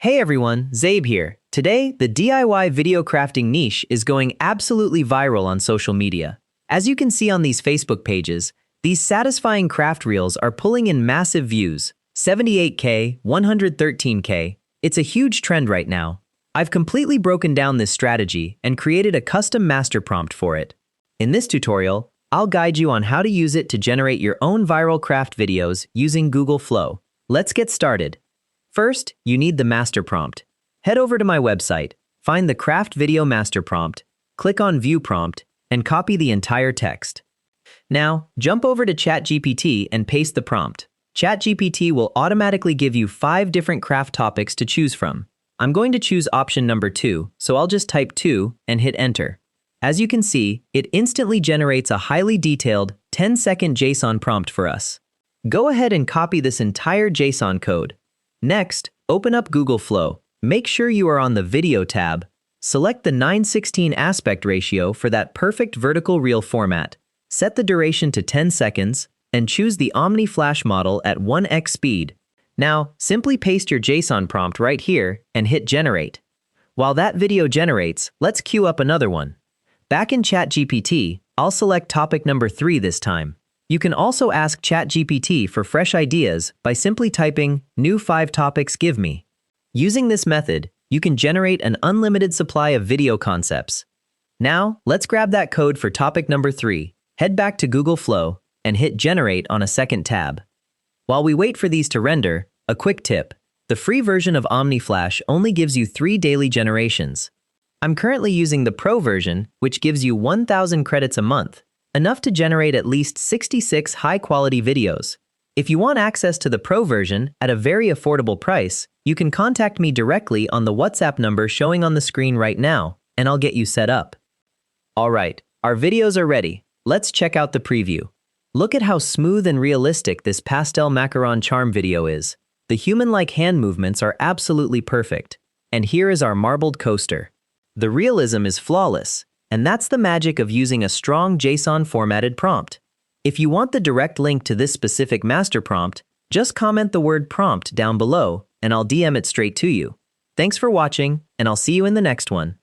Hey everyone, Zaib here. Today, the DIY video crafting niche is going absolutely viral on social media. As you can see on these Facebook pages, these satisfying craft reels are pulling in massive views, 78K, 113K. It's a huge trend right now. I've completely broken down this strategy and created a custom master prompt for it. In this tutorial, I'll guide you on how to use it to generate your own viral craft videos using Google Flow. Let's get started. First, you need the master prompt. Head over to my website, find the craft video master prompt, click on View Prompt, and copy the entire text. Now, jump over to Chatgpt and paste the prompt. Chatgpt will automatically give you 5 different craft topics to choose from. I'm going to choose option number 2, so I'll just type 2 and hit enter. As you can see, it instantly generates a highly detailed 10-second JSON prompt for us. Go ahead and copy this entire JSON code. Next, open up Google Flow. Make sure you are on the Video tab. Select the 9:16 aspect ratio for that perfect vertical reel format. Set the duration to 10 seconds, and choose the Omni Flash model at 1x speed. Now, simply paste your JSON prompt right here and hit Generate. While that video generates, let's queue up another one. Back in ChatGPT, I'll select topic number 3 this time. You can also ask ChatGPT for fresh ideas by simply typing "New 5 topics give me." Using this method, you can generate an unlimited supply of video concepts. Now, let's grab that code for topic number 3, head back to Google Flow, and hit Generate on a second tab. While we wait for these to render, a quick tip: the free version of OmniFlash only gives you 3 daily generations. I'm currently using the Pro version, which gives you 1,000 credits a month. Enough to generate at least 66 high-quality videos. If you want access to the Pro version at a very affordable price, you can contact me directly on the WhatsApp number showing on the screen right now, and I'll get you set up. Alright, our videos are ready. Let's check out the preview. Look at how smooth and realistic this pastel macaron charm video is. The human-like hand movements are absolutely perfect. And here is our marbled coaster. The realism is flawless. And that's the magic of using a strong JSON formatted prompt. If you want the direct link to this specific master prompt, just comment the word prompt down below and I'll DM it straight to you. Thanks for watching, and I'll see you in the next one.